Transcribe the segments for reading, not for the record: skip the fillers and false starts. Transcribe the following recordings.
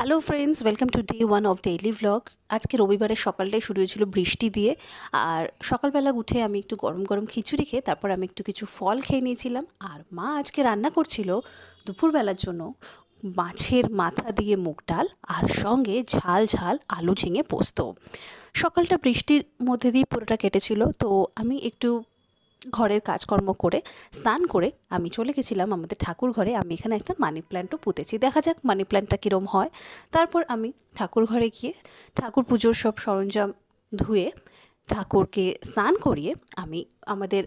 Hello friends, welcome to day one of daily vlog. আজকে রবিবারের সকালটাই শুরু হয়েছিল বৃষ্টি দিয়ে। আর সকালবেলা উঠে আমি একটু গরম গরম খিচুড়ি খেয়ে তারপর আমি একটু কিছু ফল খেয়ে নিয়েছিলাম। আর মা আজকে রান্না করছিল দুপুরবেলার জন্য মাছের মাথা দিয়ে মুগ ডাল আর সঙ্গে ঝাল ঝাল আলু ঝিঙে পোস্ত। সকালটা বৃষ্টির মধ্যে দিয়ে পুরোটা কেটেছিল, তো আমি একটু ঘরের কাজকর্ম করে স্নান করে আমি চলে গেছিলাম আমাদের ঠাকুর ঘরে। আমি এখানে একটা মানি প্ল্যান্টও পুঁতেছি, দেখা যাক মানি প্ল্যান্টটা কীরকম হয়। তারপর আমি ঠাকুর ঘরে গিয়ে ঠাকুর পুজোর সব সরঞ্জাম ধুয়ে ঠাকুরকে স্নান করিয়ে আমি আমাদের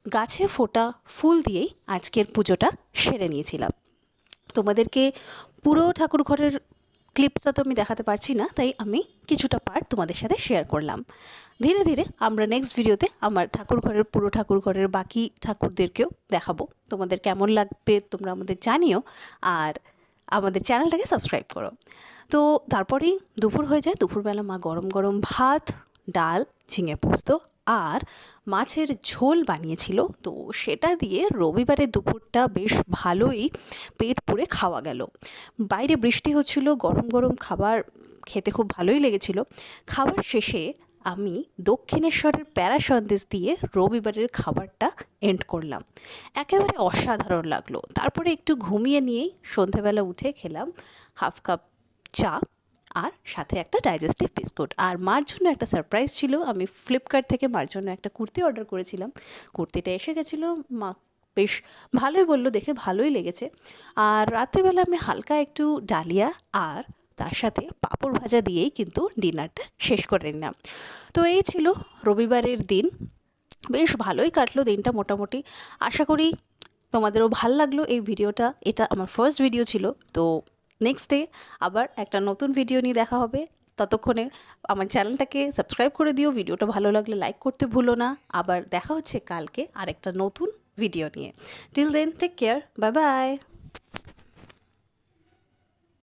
গাছে ফোটা ফুল দিয়েই আজকের পুজোটা সেরে নিয়েছিলাম। তোমাদেরকে পুরো ঠাকুর ঘরের ক্লিপসটা তো আমি দেখাতে পারছি না, তাই আমি কিছুটা পার্ট তোমাদের সাথে শেয়ার করলাম। ধীরে ধীরে আমরা নেক্সট ভিডিওতে আমার ঠাকুর ঘরের পুরো ঠাকুর ঘরের বাকি ঠাকুরদেরকেও দেখাবো। তোমাদের কেমন লাগবে তোমরা আমাদের জানিও, আর আমাদের চ্যানেলটাকে সাবস্ক্রাইব করো। তো তারপরেই দুপুর হয়ে যায়। দুপুরবেলা মা গরম গরম ভাত, ডাল, ঝিঙে পোস্ত আর মাছের ঝোল বানিয়েছিল। তো সেটা দিয়ে রবিবারের দুপুরটা বেশ ভালোই পেট পুরে খাওয়া গেল। বাইরে বৃষ্টি হচ্ছিল, গরম গরম খাবার খেতে খুব ভালোই লেগেছিল। খাবার শেষে আমি দক্ষিণেশ্বরের প্যারা সন্দেশ দিয়ে রবিবারের খাবারটা এন্ড করলাম। একেবারে অসাধারণ লাগলো। তারপরে একটু ঘুমিয়ে নিয়েই সন্ধেবেলা উঠে খেলাম হাফ কাপ চা আর সাথে একটা ডাইজেস্টিভ বিস্কুট। আর মার জন্য একটা সারপ্রাইজ ছিল, আমি ফ্লিপকার্ট থেকে মার জন্য একটা কুর্তি অর্ডার করেছিলাম। কুর্তিটা এসে গেছিলো, মা বেশ ভালোই বললো, দেখে ভালোই লেগেছে। আর রাত্রিবেলা আমি হালকা একটু ডালিয়া আর তার সাথে পাঁপড় ভাজা দিয়েই কিন্তু ডিনারটা শেষ করে নিলাম। তো এই ছিল রবিবারের দিন। বেশ ভালোই কাটলো দিনটা মোটামুটি। আশা করি তোমাদেরও ভাল লাগলো এই ভিডিওটা। এটা আমার ফার্স্ট ভিডিও ছিল। তো নেক্সট ডে আবার একটা নতুন ভিডিও নিয়ে দেখা হবে। ততক্ষণে আমার চ্যানেলটাকে সাবস্ক্রাইব করে দিও। ভিডিওটা ভালো লাগলে লাইক করতে ভুলো না। আবার দেখা হচ্ছে কালকে আরেকটা নতুন ভিডিও নিয়ে। Till then, take care, bye by.